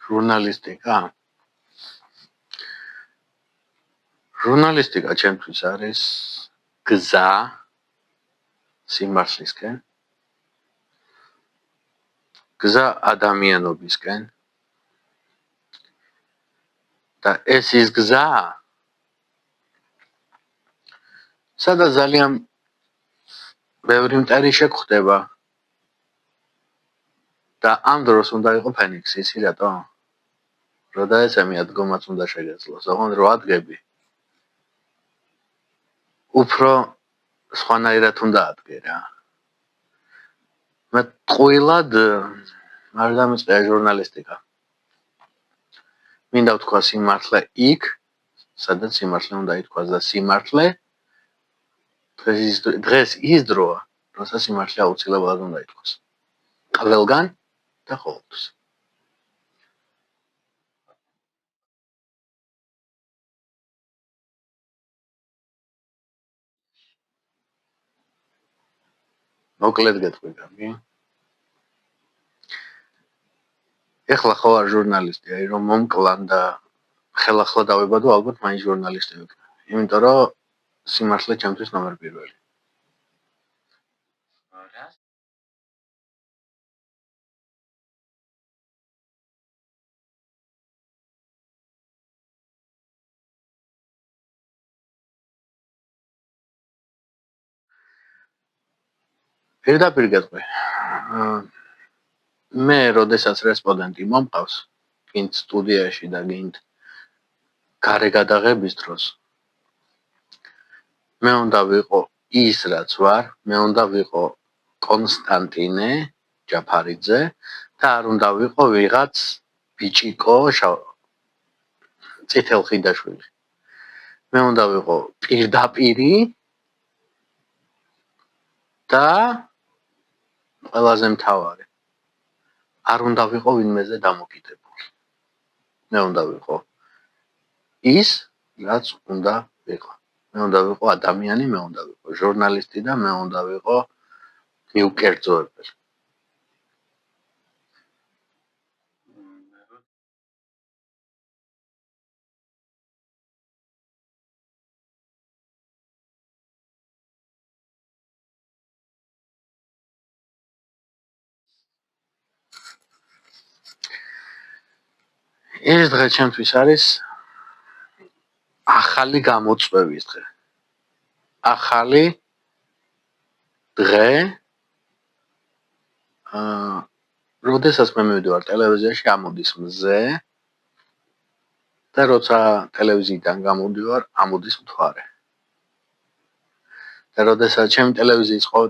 ჟურნალისტიკა? ჟურნალისტიკა ჩემთვის არის გზა სიმართლისკენ, გზა ადამიანობისკენ და ეს ის გზა, სადაც ძალიან ბევრი მტერი შეგხვდება და ამ დროს უნდა იყო ფენიქსი, იცი რატო? რომ დაეცემი ადგომაც უნდა შეგეძლოს, ოღონდ 8 ადგები. უფრო სხვანაირად უნდა ადგე რა. მე ტყუილად არ დამიწყია ჟურნალისტიკა. მინდა ვთქვა სიმართლე იქ, სადაც სიმართლე უნდა ითქვას და სიმართლე დღეს ის დროა, როცა სიმართლე აუცილებლად უნდა ითქვას. ყველგან და ყოველთვის. მოკლედ გეტყვი, კარგი? ეხლა ხო არ ჟურნალისტი, აი რომ მომკლან და ხელახლა დავებადო, ალბათ მაინც ჟურნალისტი ვიქნა. იმიტომ რომ სიმართლე ჩემთვის ნომერ პირველი. პირდაპირ გეტყვი. მე როდესაც რესპონდენტი მომყავს, გინდ სტუდიაში და გინდ გარე გადაღების დროს, მე უნდა ვიყო ის რაც ვარ, მე უნდა ვიყო კონსტანტინე ჯაფარიძე და არ უნდა ვიყო ვიღაც ბიჭიკო წითელხიდაშვილი. მე უნდა ვიყო პირდაპირი და ყველაზე მთავარი. არ უნდა ვიყო ვინმეზე დამოკიდებული. მე უნდა ვიყო ის, რაც უნდა ვიყო. მე უნდა ვიყო ადამიანი, მე უნდა ვიყო ჟურნალისტი და მე უნდა ვიყო მიუკერძოებელი. ეს დღე ჩემთვის არის ახალი გამოწვევის დღე. ახალი დღე, როდესაც მე მივიდივარ ტელევიზიაში, ამოდის მზე და როცა ტელევიზიიდან გამოდივარ, ამოდის მთვარე. და როდესაც ჩემი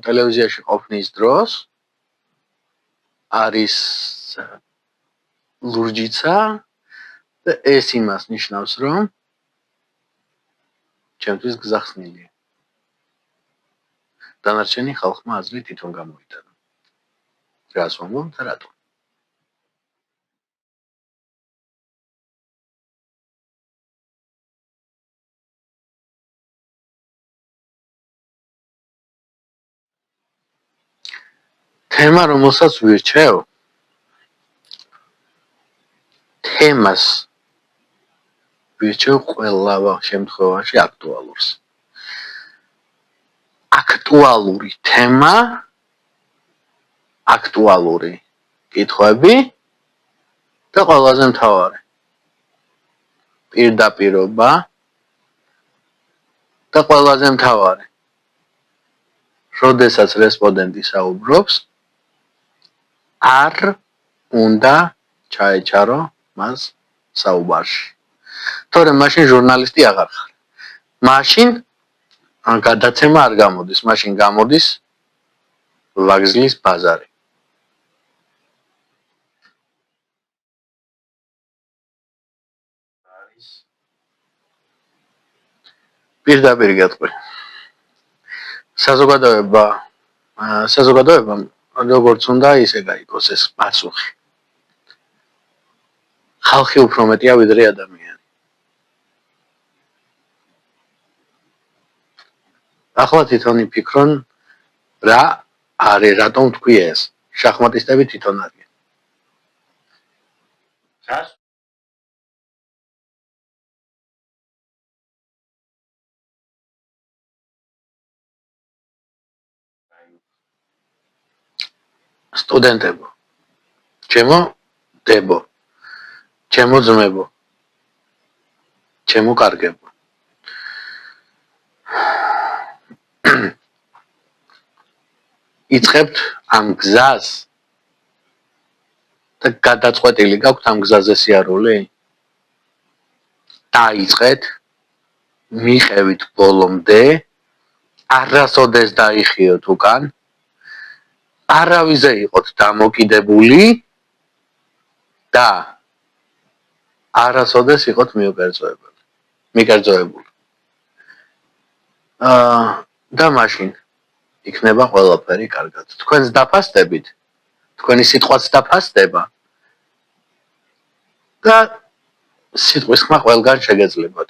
ტელევიზიაში ყოფნის დროს არის ლურჯიცა და ეს იმას ნიშნავს, რომ ჩემთვის გზა ხსნილია. დანარჩენი ხალხმა აზრი თვითონ გამოიტანა. რას ვამბობ და რატომ? თემა, რომელსაც ვირჩევ, თემას ვირჩევ ყველა შემთხვევაში აქტუალურს. აქტუალური თემა, აქტუალური კითხვები და ყველაზე მთავარი პირდაპირობა და ყველაზე მთავარი როდესაც რესპონდენტი საუბრობს, არ უნდა ჩაეჩარო მას საუბარში. თორემ მაშინ ჟურნალისტი აღარ ხარ. მაშინ გადაცემა არ გამოდის, მაშინ გამოდის ვაგზლის ბაზარი. პირდაპირ გეტყვი. საზოგადოებამ როგორც უნდა ისე გაიგოს ეს პასუხი. ხალხი უფრო მეტია ვიდრე ადამიანი. ახლა თვითონ იფიქრონ რა არის, რატომ თქვი ეს? შახმატისტები თვითონ არიან. სტუდენტებო, ჩემო დებო, ჩემო ძმებო, ჩემო კარგებო. იწყებთ ამ გზას და გადაწყვეტილი გაქვთ ამ გზაზე სიარული? დაიწყეთ, მიყევით ბოლომდე, არასოდეს დაიხიოთ უკან, არავიზე იყოთ დამოკიდებული და არასოდეს იყოთ მიკერძოებული. და მაშინ იქნება ყველაფერი კარგად. თქვენს დაფასდებით, თქვენი სიტყვაც დაფასდება და სიტყვის ხმა ყველგან შეგეძლებათ.